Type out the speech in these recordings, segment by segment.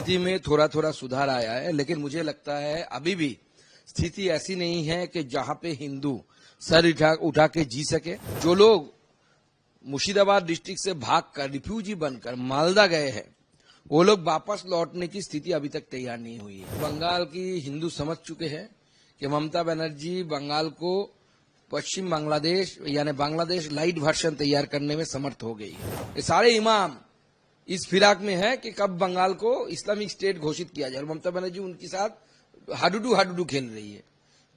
स्थिति में थोड़ा थोड़ा सुधार आया है, लेकिन मुझे लगता है अभी भी स्थिति ऐसी नहीं है कि जहां पे हिंदू सर उठा के जी सके। जो लोग मुर्शिदाबाद डिस्ट्रिक्ट से भागकर रिफ्यूजी बनकर मालदा गए हैं, वो लोग वापस लौटने की स्थिति अभी तक तैयार नहीं हुई है। बंगाल की हिंदू समझ चुके हैं कि ममता बनर्जी बंगाल को पश्चिम बांग्लादेश यानी बांग्लादेश लाइट वर्जन तैयार करने में समर्थ हो गई है। ये सारे इमाम इस फिराक में है कि कब बंगाल को इस्लामिक स्टेट घोषित किया जाए, और ममता बनर्जी उनके साथ हाडुडू खेल रही है।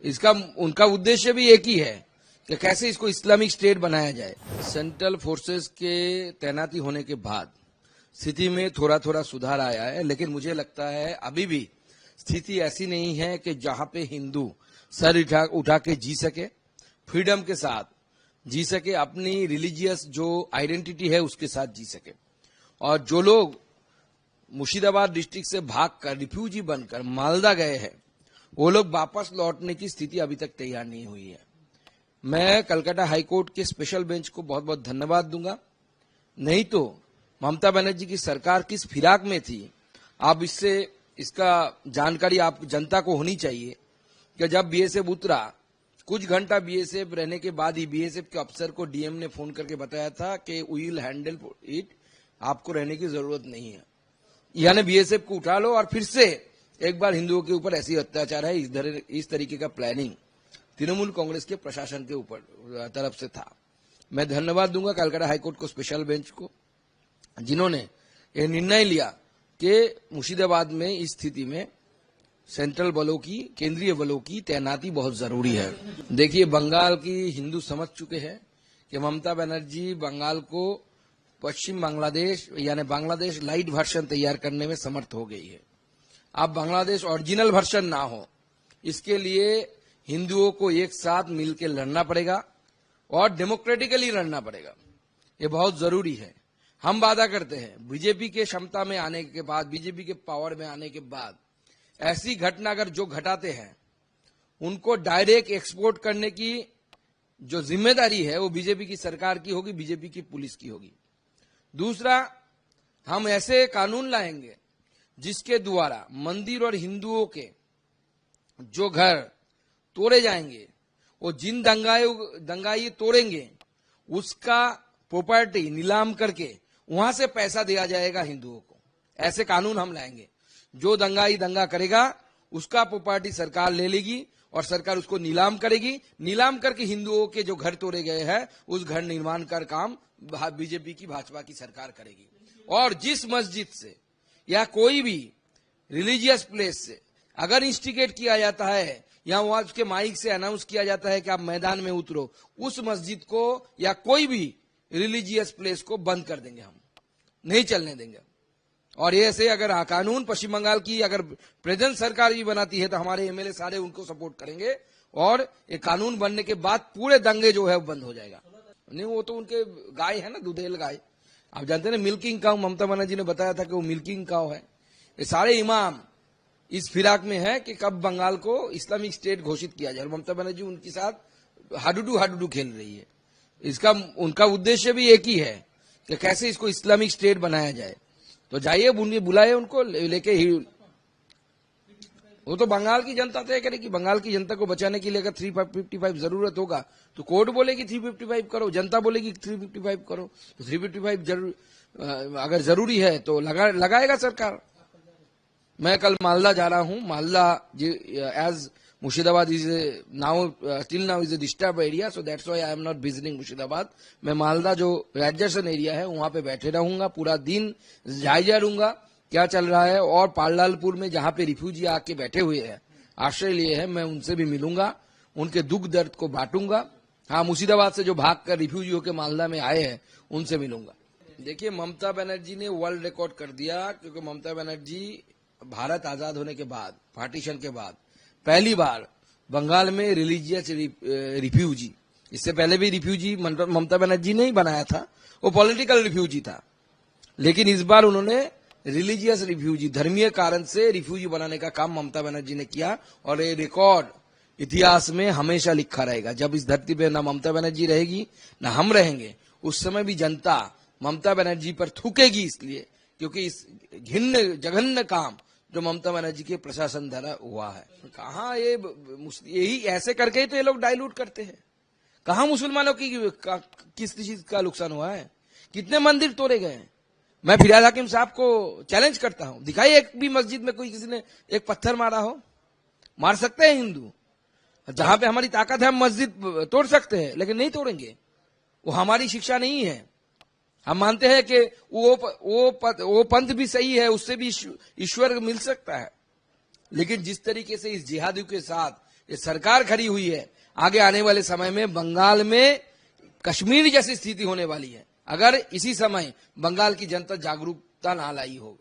इसका उनका उद्देश्य भी एक ही है कि कैसे इसको इस्लामिक स्टेट बनाया जाए। सेंट्रल फोर्सेस के तैनाती होने के बाद स्थिति में थोड़ा थोड़ा सुधार आया है, लेकिन मुझे लगता है अभी भी स्थिति ऐसी नहीं है कि जहां पे हिंदू सर उठा के जी सके, फ्रीडम के साथ जी सके, अपनी रिलीजियस जो आइडेंटिटी है उसके साथ जी सके। और जो लोग मुर्शिदाबाद डिस्ट्रिक्ट से भागकर रिफ्यूजी बनकर मालदा गए हैं, वो लोग वापस लौटने की स्थिति अभी तक तैयार नहीं हुई है। मैं कलकत्ता हाईकोर्ट के स्पेशल बेंच को बहुत बहुत धन्यवाद दूंगा। नहीं तो ममता बनर्जी की सरकार किस फिराक में थी, आप इसका जानकारी आप जनता को होनी चाहिए कि जब बीएसएफ उतरा, कुछ घंटा बीएसएफ रहने के बाद ही बीएसएफ के अफसर को डीएम ने फोन करके बताया था कि वी विल हैंडल इट, आपको रहने की जरूरत नहीं है। यानी बीएसएफ को उठा लो और फिर से एक बार हिंदुओं के ऊपर ऐसी अत्याचार है, इस तरीके का प्लानिंग तृणमूल कांग्रेस के प्रशासन के ऊपर तरफ से था। मैं धन्यवाद दूंगा कलकत्ता हाईकोर्ट को, स्पेशल बेंच को, जिन्होंने ये निर्णय लिया कि मुर्शिदाबाद में इस स्थिति में सेंट्रल बलों की, केंद्रीय बलों की तैनाती बहुत जरूरी है। देखिए, बंगाल की हिंदू समझ चुके हैं कि ममता बनर्जी बंगाल को पश्चिम बांग्लादेश यानी बांग्लादेश लाइट वर्जन तैयार करने में समर्थ हो गई है। अब बांग्लादेश ओरिजिनल वर्जन ना हो, इसके लिए हिंदुओं को एक साथ मिलकर लड़ना पड़ेगा और डेमोक्रेटिकली लड़ना पड़ेगा। ये बहुत जरूरी है। हम वादा करते हैं बीजेपी के क्षमता में आने के बाद, बीजेपी के पावर में आने के बाद ऐसी घटना अगर जो घटाते हैं उनको डायरेक्ट एक्सपोर्ट करने की जो जिम्मेदारी है वो बीजेपी की सरकार की होगी, बीजेपी की पुलिस की होगी। दूसरा, हम ऐसे कानून लाएंगे जिसके द्वारा मंदिर और हिंदुओं के जो घर तोड़े जाएंगे, वो जिन दंगाई तोड़ेंगे उसका प्रॉपर्टी नीलाम करके वहां से पैसा दिया जाएगा हिंदुओं को। ऐसे कानून हम लाएंगे। जो दंगाई दंगा करेगा उसका प्रॉपर्टी सरकार ले लेगी और सरकार उसको नीलाम करेगी। नीलाम करके हिंदुओं के जो घर तोड़े गए हैं उस घर निर्माण का काम बीजेपी की, भाजपा की सरकार करेगी। और जिस मस्जिद से या कोई भी रिलीजियस प्लेस से अगर इंस्टिगेट किया जाता है या वहां उसके माइक से अनाउंस किया जाता है कि आप मैदान में उतरो, उस मस्जिद को या कोई भी रिलीजियस प्लेस को बंद कर देंगे, हम नहीं चलने देंगे। और ये ऐसे अगर कानून पश्चिम बंगाल की अगर प्रेजेंट सरकार भी बनाती है तो हमारे एमएलए सारे उनको सपोर्ट करेंगे और ये कानून बनने के बाद पूरे दंगे जो है वो बंद हो जाएगा। नहीं, वो तो उनके गाय है ना, दूधेल गाय, आप जानते हैं ना, मिल्किंग काउ। ममता बनर्जी ने बताया था कि वो मिल्किंग काउ है। ये सारे इमाम इस फिराक में है कि कब बंगाल को इस्लामिक स्टेट घोषित किया जाए, और ममता बनर्जी उनके साथ हाडुडू खेल रही है। इसका उनका उद्देश्य भी एक ही है कि कैसे इसको इस्लामिक स्टेट बनाया जाए। तो जाइए, बुलाए उनको लेके ही। वो तो बंगाल की जनता तय करेगी। बंगाल की जनता को बचाने के लिए अगर 355 जरूरत होगा तो कोर्ट बोलेगी 355 करो, जनता बोलेगी 355 करो। तो 355 अगर जरूरी है तो लगाएगा सरकार। मैं कल मालदा जा रहा हूं। Malda as Murshidabad is till now is a disturbed area, so that's why I am not visiting Murshidabad. मैं मालदा जो एडजेसेंट एरिया है वहां पे बैठे रहूंगा, पूरा दिन जायजा लूंगा क्या चल रहा है। और पाललालपुर में जहां पे रिफ्यूजी आके बैठे हुए हैं, आश्रय लिए हैं, मैं उनसे भी मिलूंगा, उनके दुख दर्द को बांटूंगा। हाँ, मुर्शिदाबाद से जो भागकर रिफ्यूजी होकर मालदा में आए हैं उनसे मिलूंगा। देखिए, ममता बनर्जी ने वर्ल्ड रिकॉर्ड कर दिया, क्योंकि ममता बनर्जी भारत आजाद होने के बाद, पार्टीशन के बाद पहली बार बंगाल में रिलीजियस रिफ्यूजी, इससे पहले भी रिफ्यूजी ममता बनर्जी ने ही बनाया था, वो पॉलिटिकल रिफ्यूजी था, लेकिन इस बार उन्होंने रिलीजियस रिफ्यूजी, धर्मीय कारण से रिफ्यूजी बनाने का काम ममता बनर्जी ने किया। और ये रिकॉर्ड इतिहास में हमेशा लिखा रहेगा। जब इस धरती पे ना ममता बनर्जी रहेगी ना हम रहेंगे, उस समय भी जनता ममता बनर्जी पर थूकेगी, इसलिए क्योंकि इस घिन्न जघन्य काम जो ममता बनर्जी के प्रशासन द्वारा हुआ है, कहाँ ये यही ऐसे करके ही तो ये लोग डाइल्यूट करते हैं। कहाँ मुसलमानों की किस चीज का नुकसान हुआ है, कितने मंदिर तोड़े गए हैं। मैं फिराद हकीम साहब को चैलेंज करता हूं, दिखाइए एक भी मस्जिद में कोई किसी ने एक पत्थर मारा हो। मार सकते हैं हिंदू, जहां पे हमारी ताकत है हम मस्जिद तोड़ सकते हैं, लेकिन नहीं तोड़ेंगे। वो हमारी शिक्षा नहीं है। हम मानते हैं कि वो पंथ भी सही है, उससे भी ईश्वर मिल सकता है, लेकिन जिस तरीके से इस जिहादियों के साथ ये सरकार खड़ी हुई है, आगे आने वाले समय में बंगाल में कश्मीर जैसी स्थिति होने वाली है, अगर इसी समय बंगाल की जनता जागरूकता ना लाई हो।